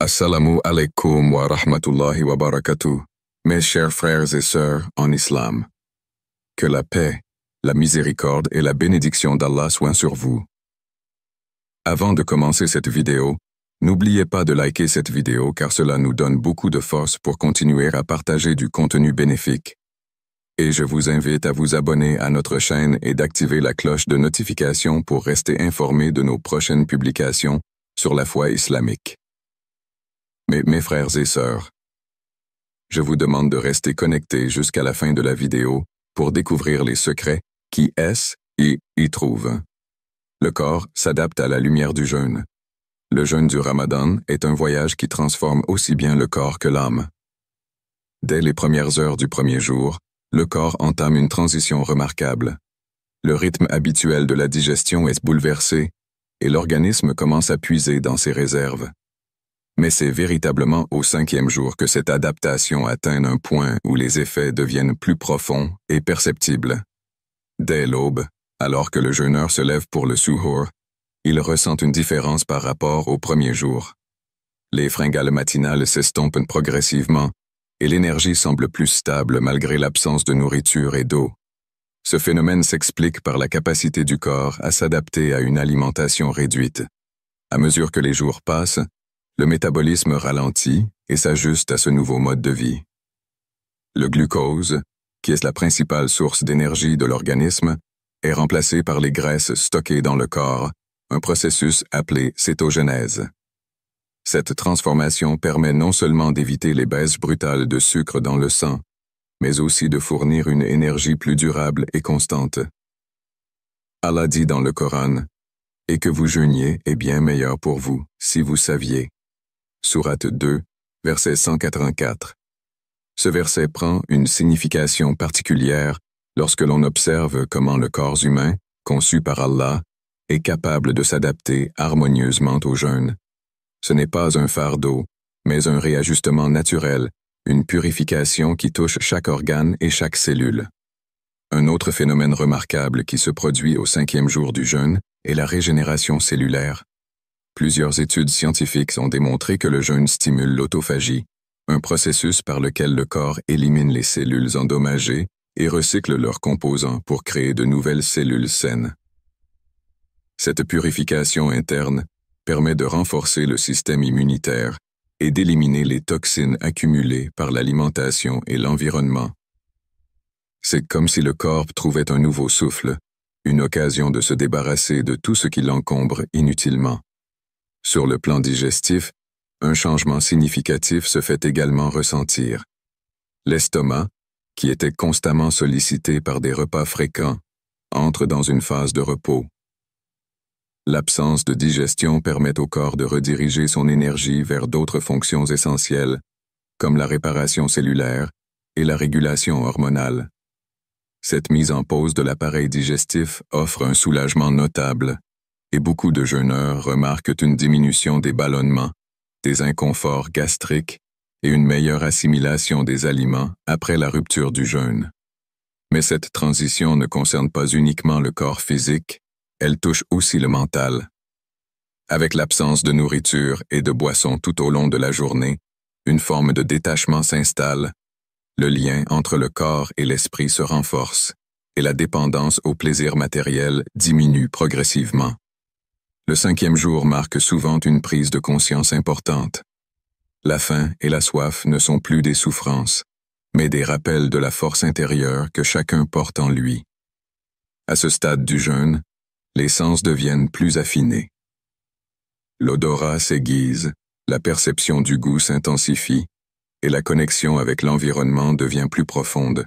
Assalamu alaikum wa rahmatullahi wa barakatuh, mes chers frères et sœurs en islam. Que la paix, la miséricorde et la bénédiction d'Allah soient sur vous. Avant de commencer cette vidéo, n'oubliez pas de liker cette vidéo car cela nous donne beaucoup de force pour continuer à partager du contenu bénéfique. Et je vous invite à vous abonner à notre chaîne et d'activer la cloche de notification pour rester informé de nos prochaines publications sur la foi islamique. Mes frères et sœurs, je vous demande de rester connectés jusqu'à la fin de la vidéo pour découvrir les secrets qui y trouvent. Le corps s'adapte à la lumière du jeûne. Le jeûne du Ramadan est un voyage qui transforme aussi bien le corps que l'âme. Dès les premières heures du premier jour, le corps entame une transition remarquable. Le rythme habituel de la digestion est bouleversé et l'organisme commence à puiser dans ses réserves. Mais c'est véritablement au 5e jour que cette adaptation atteint un point où les effets deviennent plus profonds et perceptibles. Dès l'aube, alors que le jeûneur se lève pour le suhoor, il ressent une différence par rapport au premier jour. Les fringales matinales s'estompent progressivement et l'énergie semble plus stable malgré l'absence de nourriture et d'eau. Ce phénomène s'explique par la capacité du corps à s'adapter à une alimentation réduite. À mesure que les jours passent, le métabolisme ralentit et s'ajuste à ce nouveau mode de vie. Le glucose, qui est la principale source d'énergie de l'organisme, est remplacé par les graisses stockées dans le corps, un processus appelé cétogénèse. Cette transformation permet non seulement d'éviter les baisses brutales de sucre dans le sang, mais aussi de fournir une énergie plus durable et constante. Allah dit dans le Coran, « Et que vous jeûniez est bien meilleur pour vous, si vous saviez. » Sourate 2, verset 184. Ce verset prend une signification particulière lorsque l'on observe comment le corps humain, conçu par Allah, est capable de s'adapter harmonieusement au jeûne. Ce n'est pas un fardeau, mais un réajustement naturel, une purification qui touche chaque organe et chaque cellule. Un autre phénomène remarquable qui se produit au 5e jour du jeûne est la régénération cellulaire. Plusieurs études scientifiques ont démontré que le jeûne stimule l'autophagie, un processus par lequel le corps élimine les cellules endommagées et recycle leurs composants pour créer de nouvelles cellules saines. Cette purification interne permet de renforcer le système immunitaire et d'éliminer les toxines accumulées par l'alimentation et l'environnement. C'est comme si le corps trouvait un nouveau souffle, une occasion de se débarrasser de tout ce qui l'encombre inutilement. Sur le plan digestif, un changement significatif se fait également ressentir. L'estomac, qui était constamment sollicité par des repas fréquents, entre dans une phase de repos. L'absence de digestion permet au corps de rediriger son énergie vers d'autres fonctions essentielles, comme la réparation cellulaire et la régulation hormonale. Cette mise en pause de l'appareil digestif offre un soulagement notable, et beaucoup de jeûneurs remarquent une diminution des ballonnements, des inconforts gastriques et une meilleure assimilation des aliments après la rupture du jeûne. Mais cette transition ne concerne pas uniquement le corps physique, elle touche aussi le mental. Avec l'absence de nourriture et de boissons tout au long de la journée, une forme de détachement s'installe, le lien entre le corps et l'esprit se renforce, et la dépendance au plaisir matériel diminue progressivement. Le 5e jour marque souvent une prise de conscience importante. La faim et la soif ne sont plus des souffrances, mais des rappels de la force intérieure que chacun porte en lui. À ce stade du jeûne, les sens deviennent plus affinés. L'odorat s'aiguise, la perception du goût s'intensifie, et la connexion avec l'environnement devient plus profonde.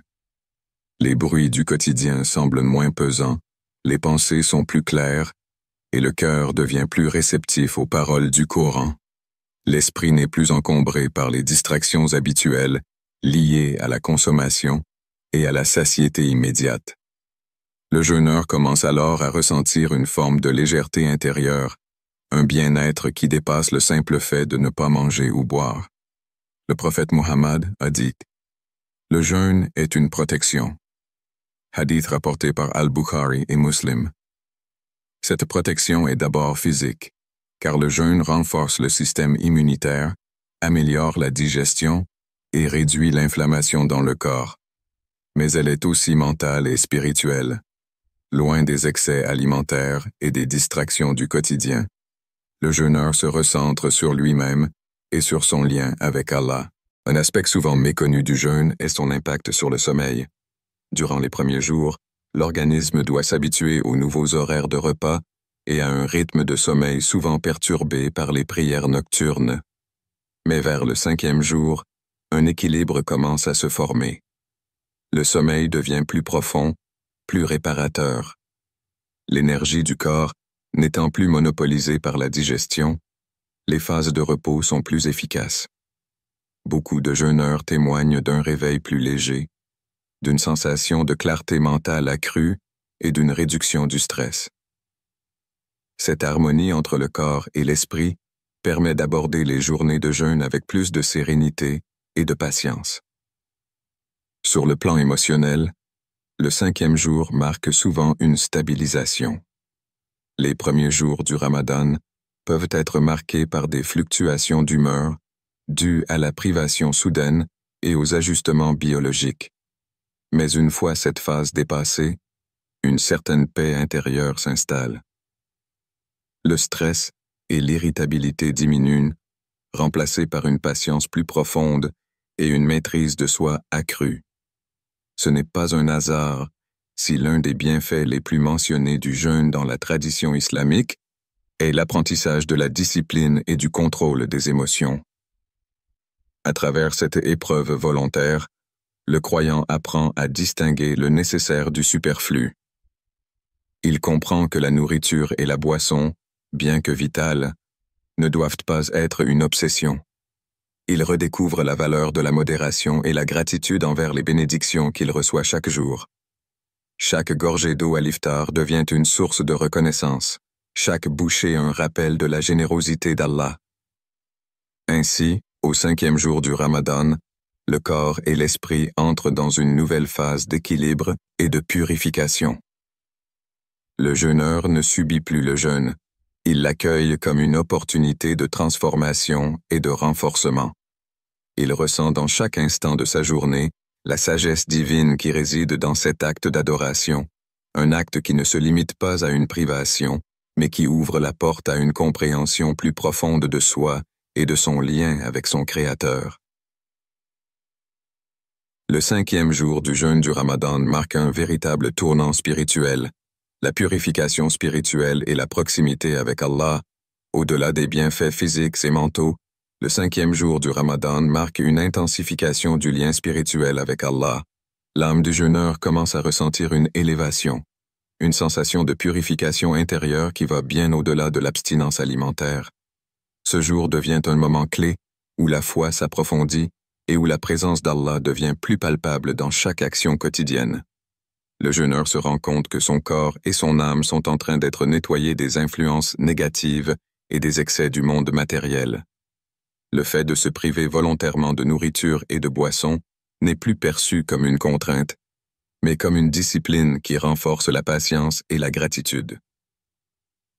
Les bruits du quotidien semblent moins pesants, les pensées sont plus claires, et le cœur devient plus réceptif aux paroles du Coran. L'esprit n'est plus encombré par les distractions habituelles liées à la consommation et à la satiété immédiate. Le jeûneur commence alors à ressentir une forme de légèreté intérieure, un bien-être qui dépasse le simple fait de ne pas manger ou boire. Le prophète Muhammad a dit « Le jeûne est une protection ». Hadith rapporté par Al-Bukhari et Muslim. Cette protection est d'abord physique, car le jeûne renforce le système immunitaire améliore la digestion et réduit l'inflammation dans le corps. Mais elle est aussi mentale et spirituelle. Loin des excès alimentaires et des distractions du quotidien, le jeûneur se recentre sur lui-même et sur son lien avec Allah. Un aspect souvent méconnu du jeûne est son impact sur le sommeil. Durant les premiers jours, l'organisme doit s'habituer aux nouveaux horaires de repas et à un rythme de sommeil souvent perturbé par les prières nocturnes. Mais vers le 5e jour, un équilibre commence à se former. Le sommeil devient plus profond, plus réparateur. L'énergie du corps n'étant plus monopolisée par la digestion, les phases de repos sont plus efficaces. Beaucoup de jeûneurs témoignent d'un réveil plus léger, d'une sensation de clarté mentale accrue et d'une réduction du stress. Cette harmonie entre le corps et l'esprit permet d'aborder les journées de jeûne avec plus de sérénité et de patience. Sur le plan émotionnel, le 5e jour marque souvent une stabilisation. Les premiers jours du Ramadan peuvent être marqués par des fluctuations d'humeur dues à la privation soudaine et aux ajustements biologiques. Mais une fois cette phase dépassée, une certaine paix intérieure s'installe. Le stress et l'irritabilité diminuent, remplacés par une patience plus profonde et une maîtrise de soi accrue. Ce n'est pas un hasard si l'un des bienfaits les plus mentionnés du jeûne dans la tradition islamique est l'apprentissage de la discipline et du contrôle des émotions. À travers cette épreuve volontaire, le croyant apprend à distinguer le nécessaire du superflu. Il comprend que la nourriture et la boisson, bien que vitales, ne doivent pas être une obsession. Il redécouvre la valeur de la modération et la gratitude envers les bénédictions qu'il reçoit chaque jour. Chaque gorgée d'eau à l'iftar devient une source de reconnaissance, chaque bouchée un rappel de la générosité d'Allah. Ainsi, au 5e jour du Ramadan, le corps et l'esprit entrent dans une nouvelle phase d'équilibre et de purification. Le jeûneur ne subit plus le jeûne, il l'accueille comme une opportunité de transformation et de renforcement. Il ressent dans chaque instant de sa journée la sagesse divine qui réside dans cet acte d'adoration, un acte qui ne se limite pas à une privation, mais qui ouvre la porte à une compréhension plus profonde de soi et de son lien avec son Créateur. Le 5e jour du jeûne du Ramadan marque un véritable tournant spirituel. La purification spirituelle et la proximité avec Allah, au-delà des bienfaits physiques et mentaux, le 5e jour du Ramadan marque une intensification du lien spirituel avec Allah. L'âme du jeûneur commence à ressentir une élévation, une sensation de purification intérieure qui va bien au-delà de l'abstinence alimentaire. Ce jour devient un moment clé où la foi s'approfondit et où la présence d'Allah devient plus palpable dans chaque action quotidienne. Le jeûneur se rend compte que son corps et son âme sont en train d'être nettoyés des influences négatives et des excès du monde matériel. Le fait de se priver volontairement de nourriture et de boisson n'est plus perçu comme une contrainte, mais comme une discipline qui renforce la patience et la gratitude.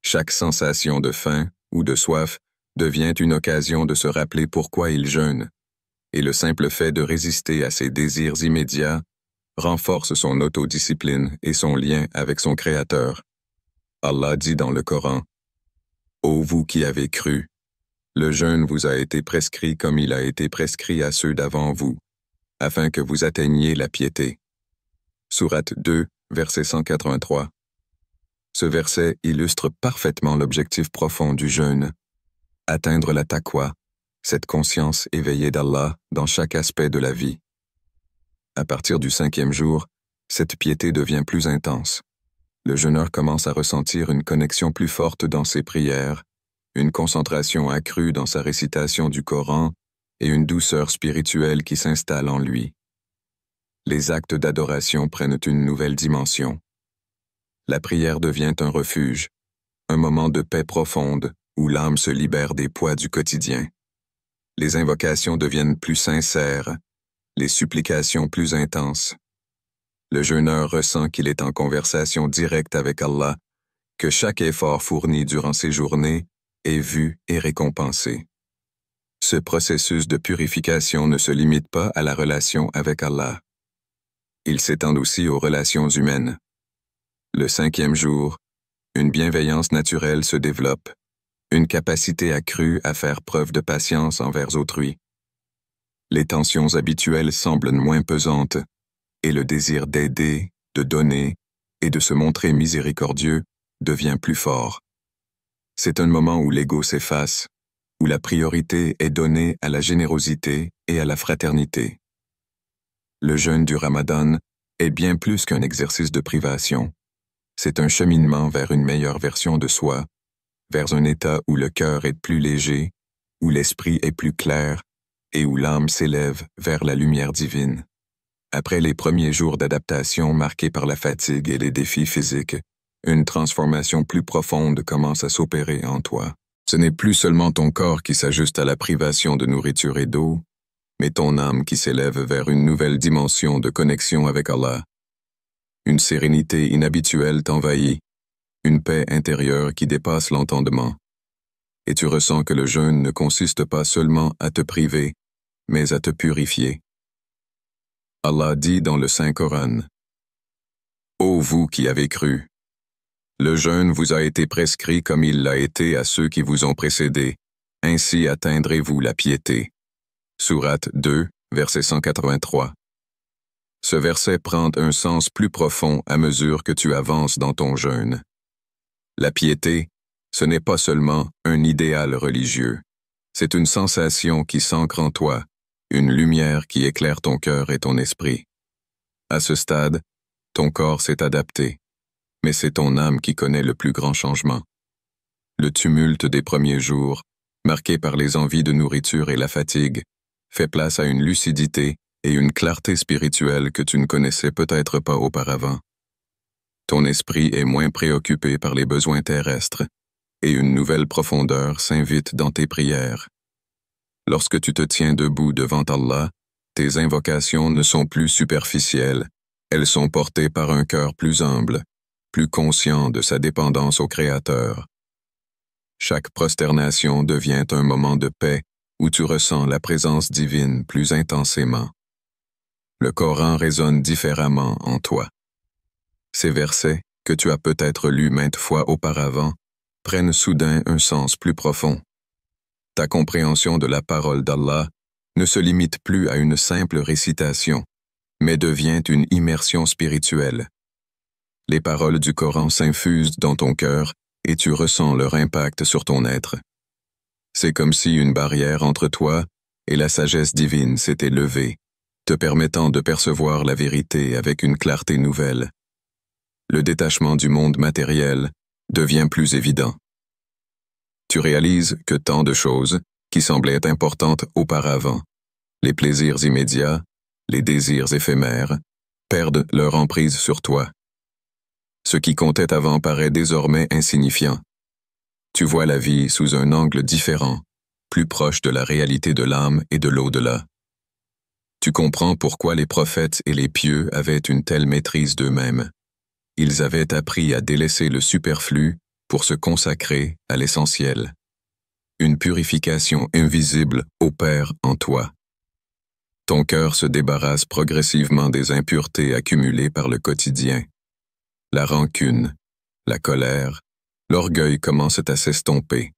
Chaque sensation de faim ou de soif devient une occasion de se rappeler pourquoi il jeûne, et le simple fait de résister à ses désirs immédiats renforce son autodiscipline et son lien avec son Créateur. Allah dit dans le Coran, « Ô vous qui avez cru, le jeûne vous a été prescrit comme il a été prescrit à ceux d'avant vous, afin que vous atteigniez la piété. » Sourate 2, verset 183. Ce verset illustre parfaitement l'objectif profond du jeûne, atteindre la taqwa, cette conscience éveillée d'Allah dans chaque aspect de la vie. À partir du 5e jour, cette piété devient plus intense. Le jeûneur commence à ressentir une connexion plus forte dans ses prières, une concentration accrue dans sa récitation du Coran et une douceur spirituelle qui s'installe en lui. Les actes d'adoration prennent une nouvelle dimension. La prière devient un refuge, un moment de paix profonde où l'âme se libère des poids du quotidien. Les invocations deviennent plus sincères, les supplications plus intenses. Le jeûneur ressent qu'il est en conversation directe avec Allah, que chaque effort fourni durant ses journées est vu et récompensé. Ce processus de purification ne se limite pas à la relation avec Allah. Il s'étend aussi aux relations humaines. Le 5e jour, une bienveillance naturelle se développe, une capacité accrue à faire preuve de patience envers autrui. Les tensions habituelles semblent moins pesantes, et le désir d'aider, de donner et de se montrer miséricordieux devient plus fort. C'est un moment où l'ego s'efface, où la priorité est donnée à la générosité et à la fraternité. Le jeûne du Ramadan est bien plus qu'un exercice de privation. C'est un cheminement vers une meilleure version de soi, vers un état où le cœur est plus léger, où l'esprit est plus clair et où l'âme s'élève vers la lumière divine. Après les premiers jours d'adaptation marqués par la fatigue et les défis physiques, une transformation plus profonde commence à s'opérer en toi. Ce n'est plus seulement ton corps qui s'ajuste à la privation de nourriture et d'eau, mais ton âme qui s'élève vers une nouvelle dimension de connexion avec Allah. Une sérénité inhabituelle t'envahit, une paix intérieure qui dépasse l'entendement. Et tu ressens que le jeûne ne consiste pas seulement à te priver, mais à te purifier. Allah dit dans le Saint-Coran: « Ô vous qui avez cru, le jeûne vous a été prescrit comme il l'a été à ceux qui vous ont précédés, ainsi atteindrez-vous la piété. » Sourate 2, verset 183. Ce verset prend un sens plus profond à mesure que tu avances dans ton jeûne. La piété, ce n'est pas seulement un idéal religieux, c'est une sensation qui s'ancre en toi, une lumière qui éclaire ton cœur et ton esprit. À ce stade, ton corps s'est adapté, mais c'est ton âme qui connaît le plus grand changement. Le tumulte des premiers jours, marqué par les envies de nourriture et la fatigue, fait place à une lucidité et une clarté spirituelle que tu ne connaissais peut-être pas auparavant. Ton esprit est moins préoccupé par les besoins terrestres, et une nouvelle profondeur s'invite dans tes prières. Lorsque tu te tiens debout devant Allah, tes invocations ne sont plus superficielles, elles sont portées par un cœur plus humble, plus conscient de sa dépendance au Créateur. Chaque prosternation devient un moment de paix où tu ressens la présence divine plus intensément. Le Coran résonne différemment en toi. Ces versets, que tu as peut-être lus maintes fois auparavant, prennent soudain un sens plus profond. Ta compréhension de la parole d'Allah ne se limite plus à une simple récitation, mais devient une immersion spirituelle. Les paroles du Coran s'infusent dans ton cœur et tu ressens leur impact sur ton être. C'est comme si une barrière entre toi et la sagesse divine s'était levée, te permettant de percevoir la vérité avec une clarté nouvelle. Le détachement du monde matériel devient plus évident. Tu réalises que tant de choses, qui semblaient importantes auparavant, les plaisirs immédiats, les désirs éphémères, perdent leur emprise sur toi. Ce qui comptait avant paraît désormais insignifiant. Tu vois la vie sous un angle différent, plus proche de la réalité de l'âme et de l'au-delà. Tu comprends pourquoi les prophètes et les pieux avaient une telle maîtrise d'eux-mêmes. Ils avaient appris à délaisser le superflu pour se consacrer à l'essentiel. Une purification invisible opère en toi. Ton cœur se débarrasse progressivement des impuretés accumulées par le quotidien. La rancune, la colère, l'orgueil commencent à s'estomper.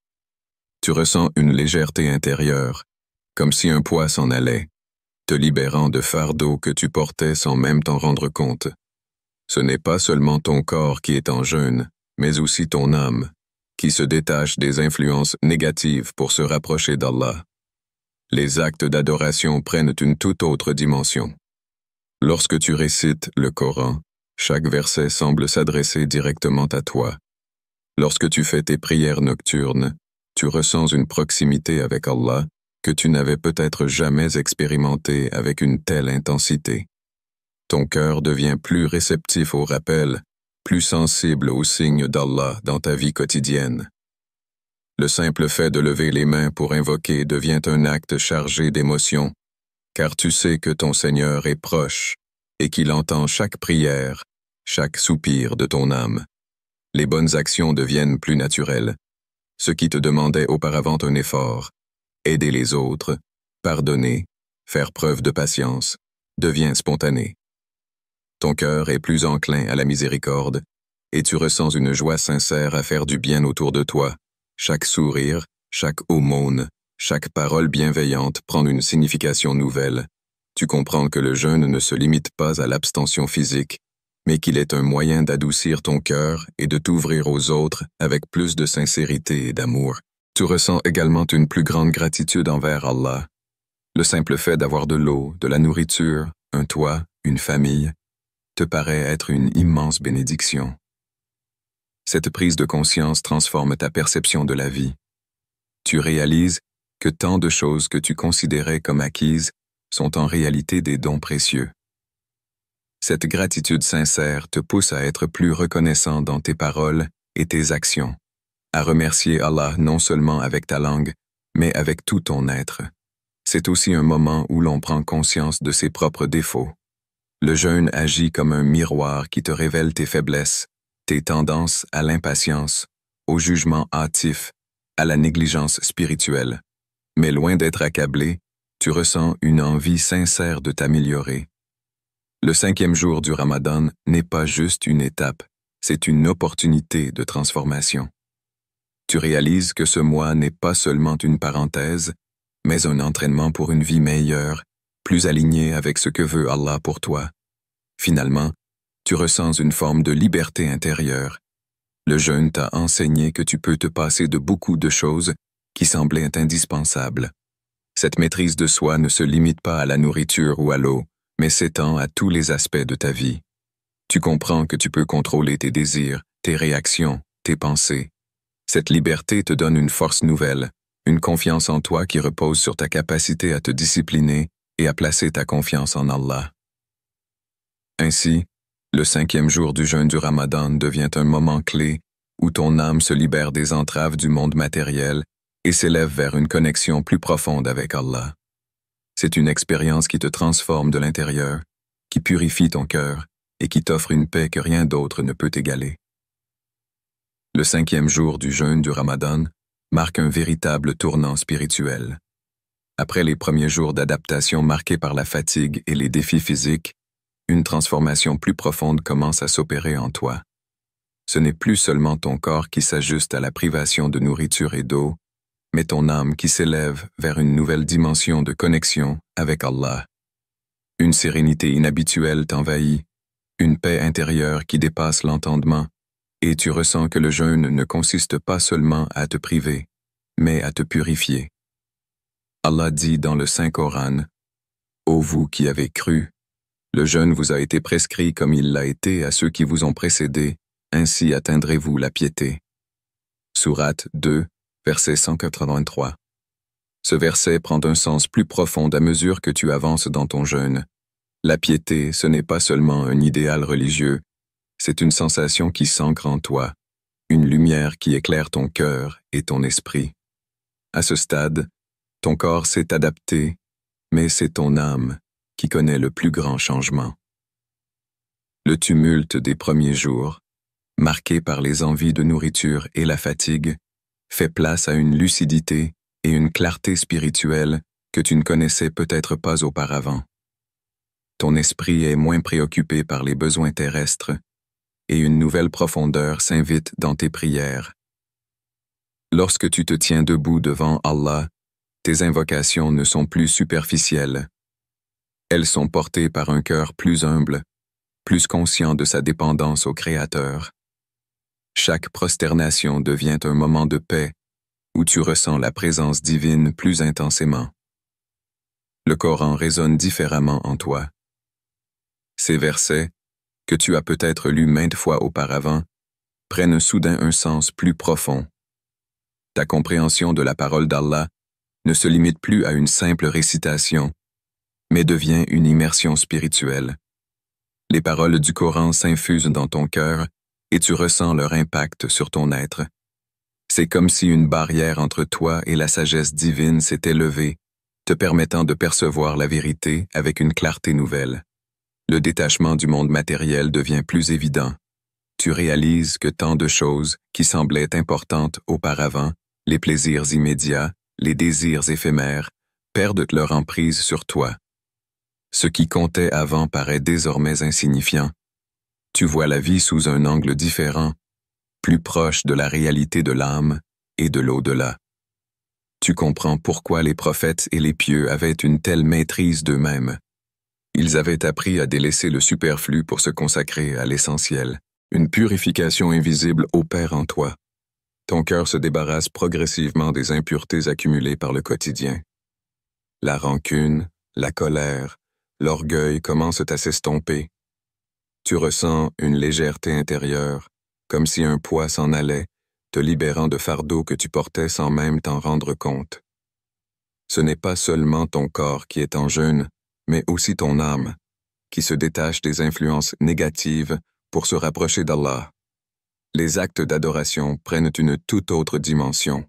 Tu ressens une légèreté intérieure, comme si un poids s'en allait, te libérant de fardeaux que tu portais sans même t'en rendre compte. Ce n'est pas seulement ton corps qui est en jeûne, mais aussi ton âme, qui se détache des influences négatives pour se rapprocher d'Allah. Les actes d'adoration prennent une toute autre dimension. Lorsque tu récites le Coran, chaque verset semble s'adresser directement à toi. Lorsque tu fais tes prières nocturnes, tu ressens une proximité avec Allah que tu n'avais peut-être jamais expérimentée avec une telle intensité. Ton cœur devient plus réceptif aux rappels, plus sensible aux signes d'Allah dans ta vie quotidienne. Le simple fait de lever les mains pour invoquer devient un acte chargé d'émotion, car tu sais que ton Seigneur est proche et qu'il entend chaque prière, chaque soupir de ton âme. Les bonnes actions deviennent plus naturelles. Ce qui te demandait auparavant un effort aider les autres, pardonner, faire preuve de patience, devient spontané. Ton cœur est plus enclin à la miséricorde, et tu ressens une joie sincère à faire du bien autour de toi. Chaque sourire, chaque aumône, chaque parole bienveillante prend une signification nouvelle. Tu comprends que le jeûne ne se limite pas à l'abstention physique, mais qu'il est un moyen d'adoucir ton cœur et de t'ouvrir aux autres avec plus de sincérité et d'amour. Tu ressens également une plus grande gratitude envers Allah. Le simple fait d'avoir de l'eau, de la nourriture, un toit, une famille, te paraît être une immense bénédiction. Cette prise de conscience transforme ta perception de la vie. Tu réalises que tant de choses que tu considérais comme acquises sont en réalité des dons précieux. Cette gratitude sincère te pousse à être plus reconnaissant dans tes paroles et tes actions, à remercier Allah non seulement avec ta langue, mais avec tout ton être. C'est aussi un moment où l'on prend conscience de ses propres défauts. Le jeûne agit comme un miroir qui te révèle tes faiblesses, tes tendances à l'impatience, au jugement hâtif, à la négligence spirituelle. Mais loin d'être accablé, tu ressens une envie sincère de t'améliorer. Le 5e jour du Ramadan n'est pas juste une étape, c'est une opportunité de transformation. Tu réalises que ce mois n'est pas seulement une parenthèse, mais un entraînement pour une vie meilleure, plus alignée avec ce que veut Allah pour toi. Finalement, tu ressens une forme de liberté intérieure. Le jeûne t'a enseigné que tu peux te passer de beaucoup de choses qui semblaient indispensables. Cette maîtrise de soi ne se limite pas à la nourriture ou à l'eau, mais s'étend à tous les aspects de ta vie. Tu comprends que tu peux contrôler tes désirs, tes réactions, tes pensées. Cette liberté te donne une force nouvelle, une confiance en toi qui repose sur ta capacité à te discipliner et à placer ta confiance en Allah. Ainsi, le 5e jour du jeûne du Ramadan devient un moment clé où ton âme se libère des entraves du monde matériel et s'élève vers une connexion plus profonde avec Allah. C'est une expérience qui te transforme de l'intérieur, qui purifie ton cœur et qui t'offre une paix que rien d'autre ne peut égaler. Le 5e jour du jeûne du Ramadan marque un véritable tournant spirituel. Après les premiers jours d'adaptation marqués par la fatigue et les défis physiques, une transformation plus profonde commence à s'opérer en toi. Ce n'est plus seulement ton corps qui s'ajuste à la privation de nourriture et d'eau, mais ton âme qui s'élève vers une nouvelle dimension de connexion avec Allah. Une sérénité inhabituelle t'envahit, une paix intérieure qui dépasse l'entendement, et tu ressens que le jeûne ne consiste pas seulement à te priver, mais à te purifier. Allah dit dans le Saint-Coran, « Ô vous qui avez cru, le jeûne vous a été prescrit comme il l'a été à ceux qui vous ont précédés, ainsi atteindrez-vous la piété. » Sourate 2, verset 183. Ce verset prend un sens plus profond à mesure que tu avances dans ton jeûne. La piété, ce n'est pas seulement un idéal religieux, c'est une sensation qui s'ancre en toi, une lumière qui éclaire ton cœur et ton esprit. À ce stade, ton corps s'est adapté, mais c'est ton âme qui connaît le plus grand changement. Le tumulte des premiers jours, marqué par les envies de nourriture et la fatigue, fait place à une lucidité et une clarté spirituelle que tu ne connaissais peut-être pas auparavant. Ton esprit est moins préoccupé par les besoins terrestres et une nouvelle profondeur s'invite dans tes prières. Lorsque tu te tiens debout devant Allah, tes invocations ne sont plus superficielles. Elles sont portées par un cœur plus humble, plus conscient de sa dépendance au Créateur. Chaque prosternation devient un moment de paix où tu ressens la présence divine plus intensément. Le Coran résonne différemment en toi. Ces versets, que tu as peut-être lus maintes fois auparavant, prennent soudain un sens plus profond. Ta compréhension de la parole d'Allah ne se limite plus à une simple récitation, mais devient une immersion spirituelle. Les paroles du Coran s'infusent dans ton cœur et tu ressens leur impact sur ton être. C'est comme si une barrière entre toi et la sagesse divine s'était levée, te permettant de percevoir la vérité avec une clarté nouvelle. Le détachement du monde matériel devient plus évident. Tu réalises que tant de choses qui semblaient importantes auparavant, les plaisirs immédiats, Les désirs éphémères perdent leur emprise sur toi. Ce qui comptait avant paraît désormais insignifiant. Tu vois la vie sous un angle différent, plus proche de la réalité de l'âme et de l'au-delà. Tu comprends pourquoi les prophètes et les pieux avaient une telle maîtrise d'eux-mêmes. Ils avaient appris à délaisser le superflu pour se consacrer à l'essentiel. Une purification invisible opère en toi. Ton cœur se débarrasse progressivement des impuretés accumulées par le quotidien. La rancune, la colère, l'orgueil commencent à s'estomper. Tu ressens une légèreté intérieure, comme si un poids s'en allait, te libérant de fardeaux que tu portais sans même t'en rendre compte. Ce n'est pas seulement ton corps qui est en jeûne, mais aussi ton âme, qui se détache des influences négatives pour se rapprocher d'Allah. Les actes d'adoration prennent une toute autre dimension.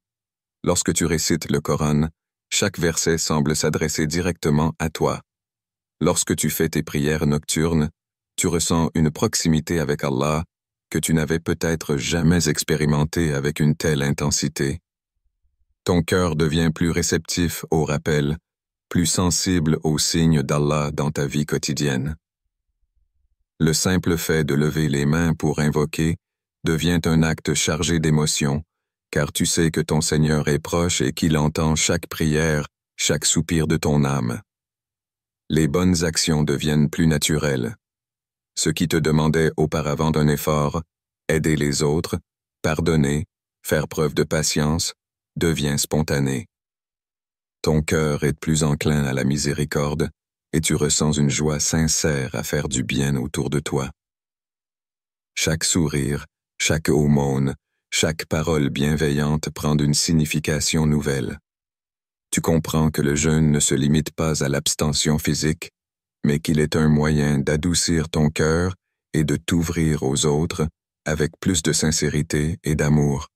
Lorsque tu récites le Coran, chaque verset semble s'adresser directement à toi. Lorsque tu fais tes prières nocturnes, tu ressens une proximité avec Allah que tu n'avais peut-être jamais expérimentée avec une telle intensité. Ton cœur devient plus réceptif aux rappels, plus sensible aux signes d'Allah dans ta vie quotidienne. Le simple fait de lever les mains pour invoquer devient un acte chargé d'émotion, car tu sais que ton Seigneur est proche et qu'il entend chaque prière, chaque soupir de ton âme. Les bonnes actions deviennent plus naturelles. Ce qui te demandait auparavant d'un effort, aider les autres, pardonner, faire preuve de patience, devient spontané. Ton cœur est plus enclin à la miséricorde et tu ressens une joie sincère à faire du bien autour de toi. Chaque sourire, chaque aumône, chaque parole bienveillante prend une signification nouvelle. Tu comprends que le jeûne ne se limite pas à l'abstention physique, mais qu'il est un moyen d'adoucir ton cœur et de t'ouvrir aux autres avec plus de sincérité et d'amour.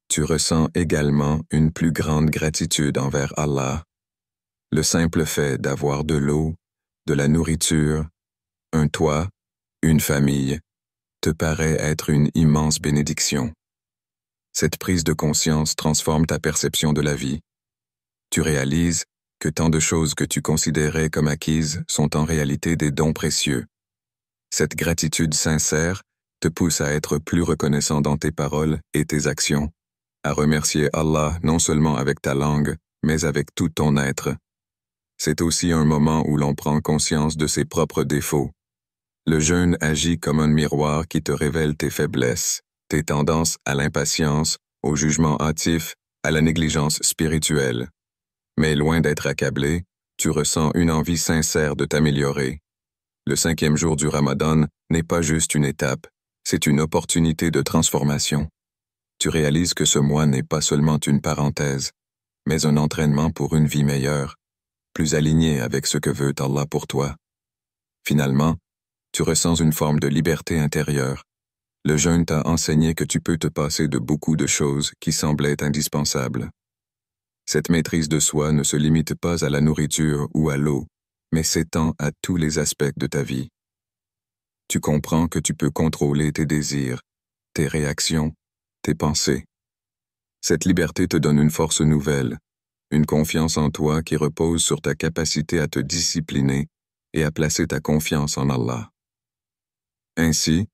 Tu ressens également une plus grande gratitude envers Allah. Le simple fait d'avoir de l'eau, de la nourriture, un toit, une famille, te paraît être une immense bénédiction. Cette prise de conscience transforme ta perception de la vie. Tu réalises que tant de choses que tu considérais comme acquises sont en réalité des dons précieux. Cette gratitude sincère te pousse à être plus reconnaissant dans tes paroles et tes actions, à remercier Allah non seulement avec ta langue, mais avec tout ton être. C'est aussi un moment où l'on prend conscience de ses propres défauts. Le jeûne agit comme un miroir qui te révèle tes faiblesses, tes tendances à l'impatience, au jugement hâtif, à la négligence spirituelle. Mais loin d'être accablé, tu ressens une envie sincère de t'améliorer. Le 5e jour du Ramadan n'est pas juste une étape, c'est une opportunité de transformation. Tu réalises que ce mois n'est pas seulement une parenthèse, mais un entraînement pour une vie meilleure, plus alignée avec ce que veut Allah pour toi. Finalement, tu ressens une forme de liberté intérieure. Le jeûne t'a enseigné que tu peux te passer de beaucoup de choses qui semblaient indispensables. Cette maîtrise de soi ne se limite pas à la nourriture ou à l'eau, mais s'étend à tous les aspects de ta vie. Tu comprends que tu peux contrôler tes désirs, tes réactions, tes pensées. Cette liberté te donne une force nouvelle, une confiance en toi qui repose sur ta capacité à te discipliner et à placer ta confiance en Allah. Ainsi,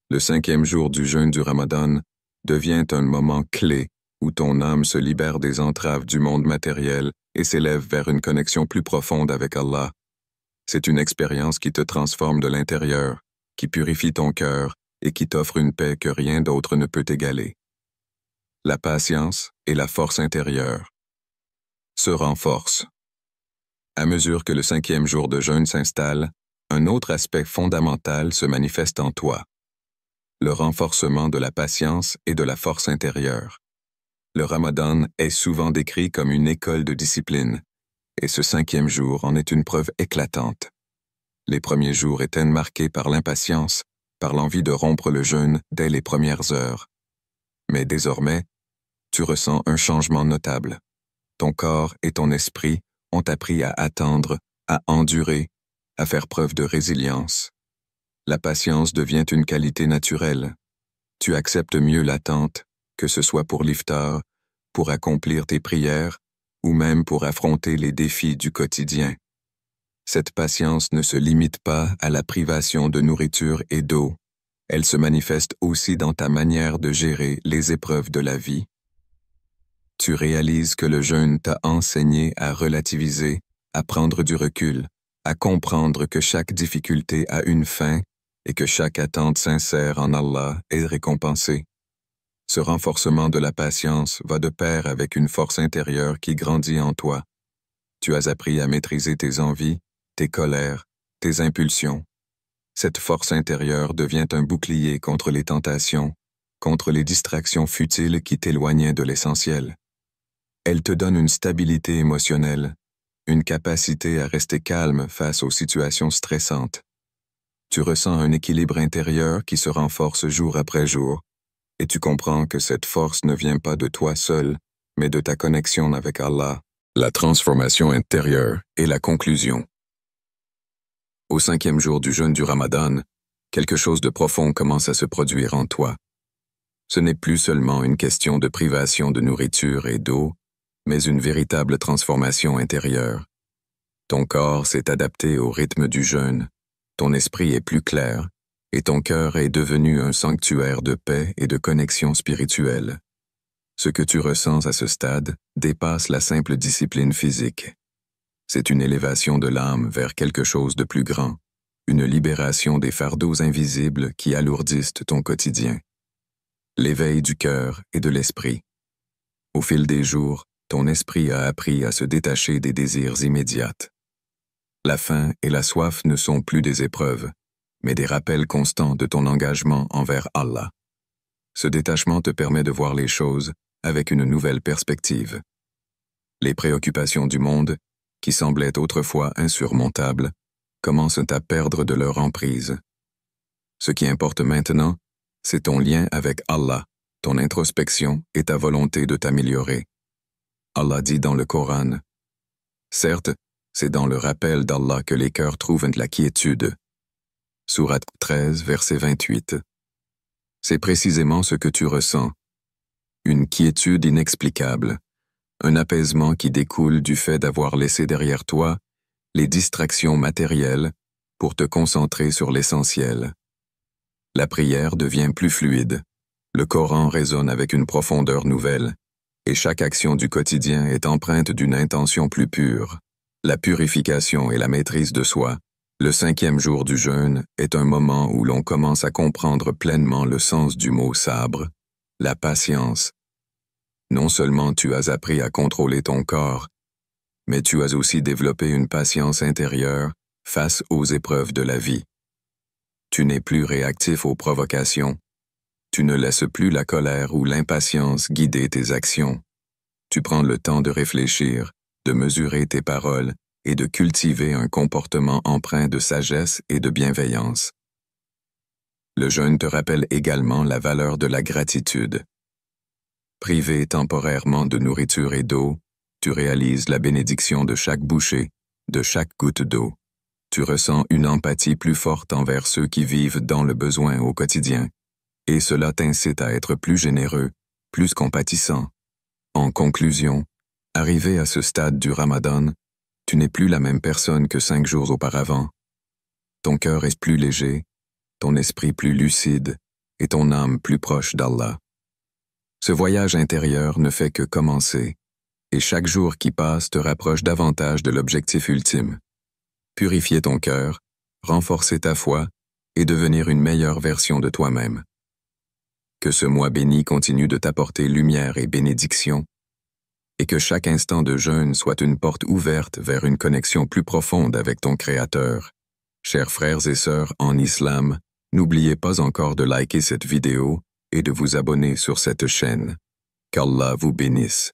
le 5e jour du jeûne du Ramadan devient un moment clé où ton âme se libère des entraves du monde matériel et s'élève vers une connexion plus profonde avec Allah. C'est une expérience qui te transforme de l'intérieur, qui purifie ton cœur et qui t'offre une paix que rien d'autre ne peut égaler. La patience et la force intérieure se renforcent. À mesure que le 5e jour de jeûne s'installe, un autre aspect fondamental se manifeste en toi: le renforcement de la patience et de la force intérieure. Le Ramadan est souvent décrit comme une école de discipline, et ce 5e jour en est une preuve éclatante. Les premiers jours étaient marqués par l'impatience, par l'envie de rompre le jeûne dès les premières heures. Mais désormais, tu ressens un changement notable. Ton corps et ton esprit ont appris à attendre, à endurer, à faire preuve de résilience. La patience devient une qualité naturelle. Tu acceptes mieux l'attente, que ce soit pour l'iftar, pour accomplir tes prières, ou même pour affronter les défis du quotidien. Cette patience ne se limite pas à la privation de nourriture et d'eau, elle se manifeste aussi dans ta manière de gérer les épreuves de la vie. Tu réalises que le jeûne t'a enseigné à relativiser, à prendre du recul, à comprendre que chaque difficulté a une fin et que chaque attente sincère en Allah est récompensée. Ce renforcement de la patience va de pair avec une force intérieure qui grandit en toi. Tu as appris à maîtriser tes envies, tes colères, tes impulsions. Cette force intérieure devient un bouclier contre les tentations, contre les distractions futiles qui t'éloignaient de l'essentiel. Elle te donne une stabilité émotionnelle, une capacité à rester calme face aux situations stressantes. Tu ressens un équilibre intérieur qui se renforce jour après jour, et tu comprends que cette force ne vient pas de toi seul, mais de ta connexion avec Allah. La transformation intérieure et la conclusion. Au 5e jour du jeûne du Ramadan, quelque chose de profond commence à se produire en toi. Ce n'est plus seulement une question de privation de nourriture et d'eau, mais une véritable transformation intérieure. Ton corps s'est adapté au rythme du jeûne, ton esprit est plus clair, et ton cœur est devenu un sanctuaire de paix et de connexion spirituelle. Ce que tu ressens à ce stade dépasse la simple discipline physique. C'est une élévation de l'âme vers quelque chose de plus grand, une libération des fardeaux invisibles qui alourdissent ton quotidien. L'éveil du cœur et de l'esprit. Au fil des jours, ton esprit a appris à se détacher des désirs immédiats. La faim et la soif ne sont plus des épreuves, mais des rappels constants de ton engagement envers Allah. Ce détachement te permet de voir les choses avec une nouvelle perspective. Les préoccupations du monde, qui semblaient autrefois insurmontables, commencent à perdre de leur emprise. Ce qui importe maintenant, c'est ton lien avec Allah, ton introspection et ta volonté de t'améliorer. Allah dit dans le Coran, « Certes, c'est dans le rappel d'Allah que les cœurs trouvent de la quiétude. » Sourate 13, verset 28. C'est précisément ce que tu ressens. Une quiétude inexplicable, un apaisement qui découle du fait d'avoir laissé derrière toi les distractions matérielles pour te concentrer sur l'essentiel. La prière devient plus fluide, le Coran résonne avec une profondeur nouvelle, et chaque action du quotidien est empreinte d'une intention plus pure. La purification et la maîtrise de soi, le 5e jour du jeûne, est un moment où l'on commence à comprendre pleinement le sens du mot sabre, la patience. Non seulement tu as appris à contrôler ton corps, mais tu as aussi développé une patience intérieure face aux épreuves de la vie. Tu n'es plus réactif aux provocations. Tu ne laisses plus la colère ou l'impatience guider tes actions. Tu prends le temps de réfléchir, de mesurer tes paroles et de cultiver un comportement empreint de sagesse et de bienveillance. Le jeûne te rappelle également la valeur de la gratitude. Privé temporairement de nourriture et d'eau, tu réalises la bénédiction de chaque bouchée, de chaque goutte d'eau. Tu ressens une empathie plus forte envers ceux qui vivent dans le besoin au quotidien, et cela t'incite à être plus généreux, plus compatissant. En conclusion, arrivé à ce stade du Ramadan, tu n'es plus la même personne que 5 jours auparavant. Ton cœur est plus léger, ton esprit plus lucide et ton âme plus proche d'Allah. Ce voyage intérieur ne fait que commencer, et chaque jour qui passe te rapproche davantage de l'objectif ultime. Purifier ton cœur, renforcer ta foi et devenir une meilleure version de toi-même. Que ce mois béni continue de t'apporter lumière et bénédiction, et que chaque instant de jeûne soit une porte ouverte vers une connexion plus profonde avec ton Créateur. Chers frères et sœurs en islam, n'oubliez pas encore de liker cette vidéo et de vous abonner sur cette chaîne. Qu'Allah vous bénisse.